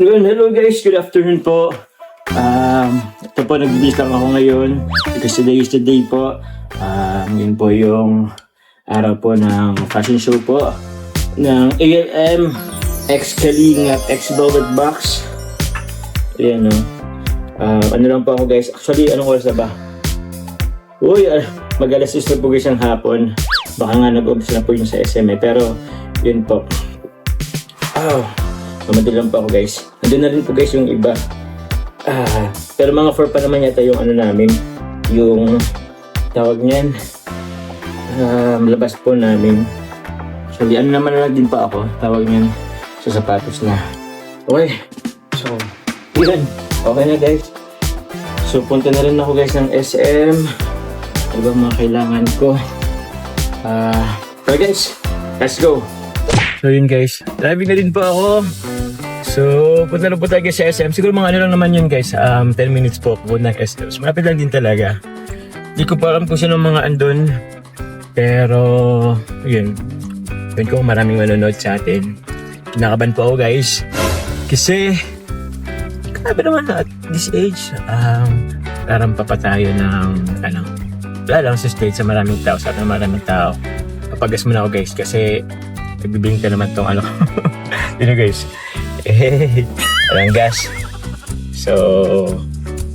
Yun, hello guys, good afternoon po. Ito po, nag-vlog lang ako ngayon because today is the day po. Ngayon po yung araw po ng fashion show po ng ALM X Kalinga X Velvet Box. Ayan o. Ano lang po ako guys, actually anong oras na ba? Uy, mag-alas 6 na po guys ang hapon. Baka nga nag-umpisa na po yun sa SMA, pero yun po. Mamadali lang po ako guys. Nandun na rin po guys yung iba. Pero mga 4 pa naman yata yung ano namin. Yung tawag niyan. Labas po namin. Actually, ano naman na lang din pa ako. Tawag niyan sa sapatos na. Okay. So, yun. Okay na guys. So, punta na rin ako guys ng SM. Ano ba mga kailangan ko? Pero guys, let's go. So yun guys, driving na rin po ako. So, punta na po tayo guys sa SM. Siguro mga ano lang naman yun guys, 10 minutes po punta ng SM. So, malapit lang din talaga. Hindi ko pa alam kung sino mga andun. Pero, yun. Yun ko maraming manonood sa atin. Kinakaban po ako guys. Kasi, grabe naman at this age, rarampa pa tayo ng, wala lang sa stage sa maraming tao, sa maraming tao. Papagas muna ako guys kasi nagbibingka naman tong ano. Yun guys. Walang gas. So,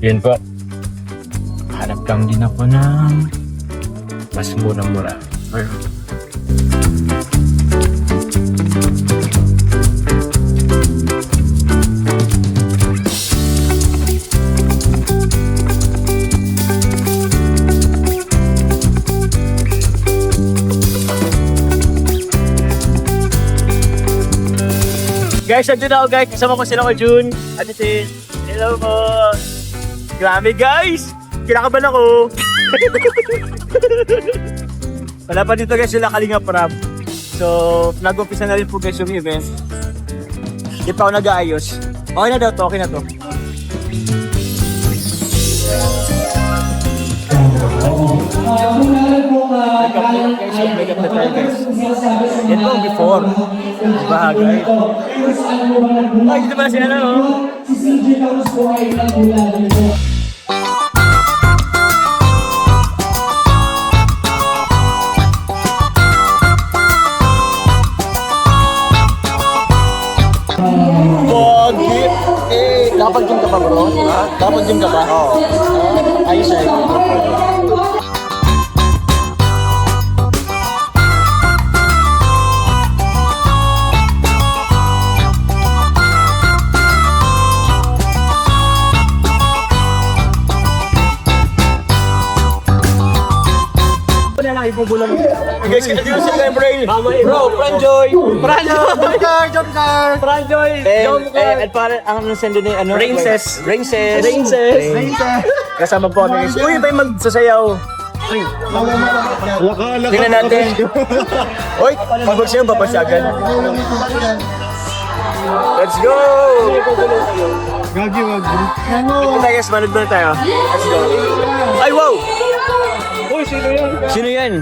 yun po. Hanap lang din ako ng mas murang-mura. Guys, nandun ako guys. Kasama ko sila ko June. At si hello po. Grabe guys. Kinakaban ako. Wala pa dito guys sila Kalinga Prab. So, nag-umpisa na rin po guys yung event. Hindi pa ako nag-aayos. Okay na daw to. Okay na to. Makeup na tayo guys. Yan po before. Bagay. Ay, dito pala si ano, no? Si CJ Taurus po ay nagulala nito. Nakapag-gym ka pa bro? Ha? Nakapag-gym ka pa? Oo. Ayos eh. Guys, kita dito sila kay Bray. Bro, Franjoy. Franjoy. At parang ang nasendo ni ano? Princess. Kasama po kami. Uy, ba yung magsasayaw? Tingnan natin. Uy, pag-magsayaw papasyagan. Let's go! Gagi, wag. Ito tayo guys, manood muna tayo. Let's go. Ay, wow! Uy, sino yan? Sino yan?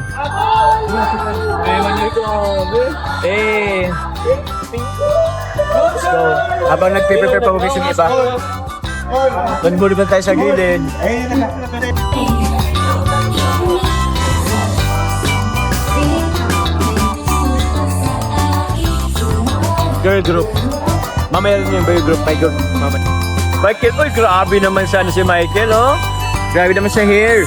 Let's go. Habang nagpe-prepare pa mo guys yung iba. Mag-muli pa tayo sa gilid. Girl group. Mamaya rin yung boy group. My group. Michael, uy, grabe naman sana si Michael, oh. Grabe naman sa hair.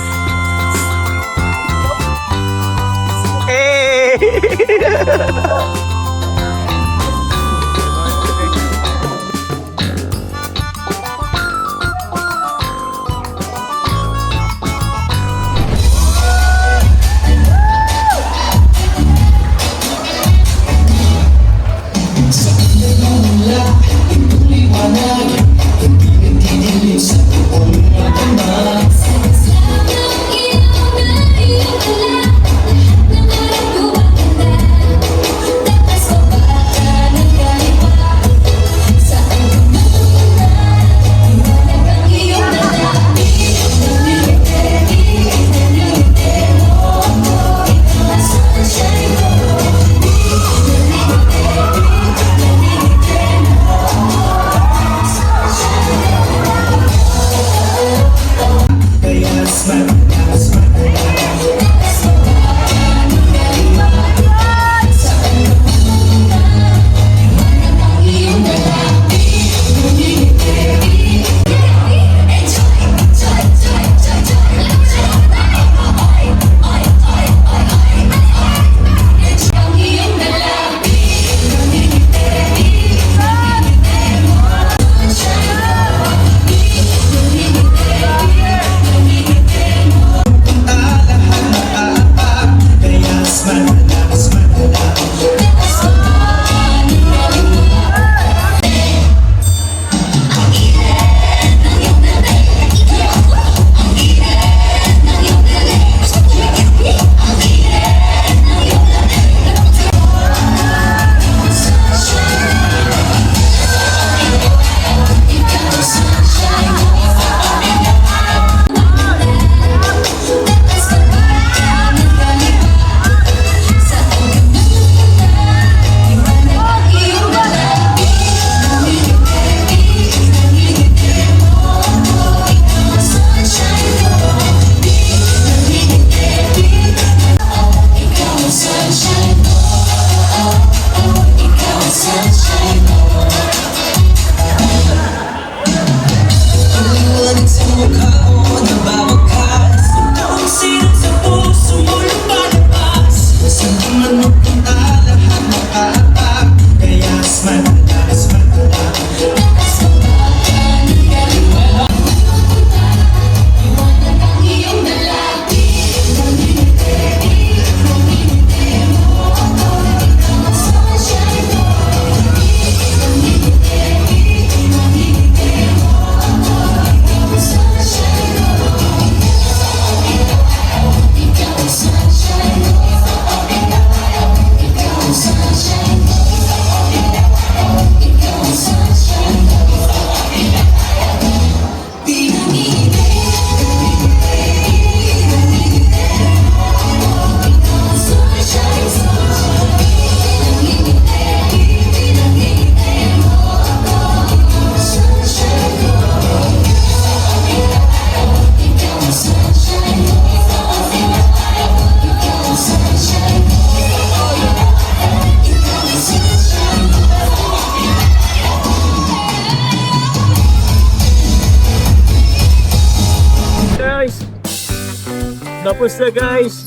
Tapos na guys.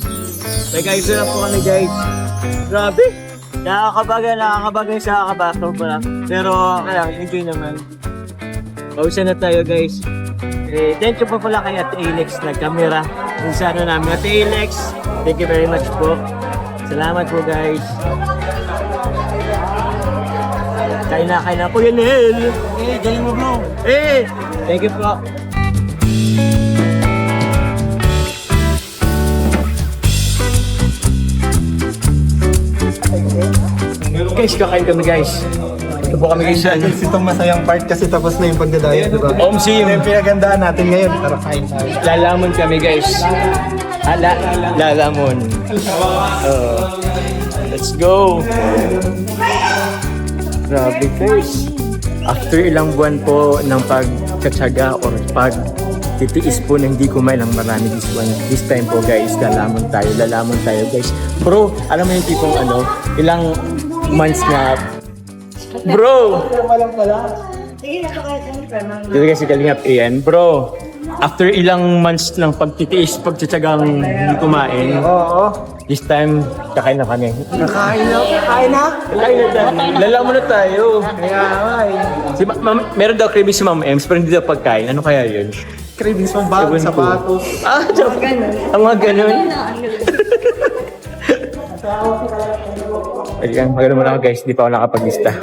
Nag-ayos na po kami guys. Grabe. Nakakabagay sa kabato ko lang. Pero kaya enjoy naman. Pausan na tayo guys. Thank you po pala kay Ate Alex nag-camera. Yung sa ano namin. Ate Alex, thank you very much po. Salamat po guys. Kain na po yun, Nel. Galing mo bro. Thank you po. Guys, kakain kami guys. Ito po kami guys. Itong masayang part kasi tapos na yung pagdadayo, di ba? Omsim. Yung pinagandaan natin ngayon. Tara, kain tayo. Lalamon kami guys. Lalamon. Let's go. Grabe guys. After ilang buwan po ng pagkatsaga or pagtitiis po na hindi kumain ng marami this time po guys, lalamon tayo guys. Bro, alam mo yung tipong ilang months na bro! Dito guys, Kalingap Ian. Bro, after ilang months ng pagtitsagang hindi kumain, this time, kakain na kami. Kain na? Lalamon na tayo. Meron daw cravings si Ma'am Ems, pero hindi daw pagkain. Ano kaya yun? Cravings pang bago, Ewan ko. sapatos. Joke. Ang mga ganun. Magano muna ako guys, di pa ako nakapaglista.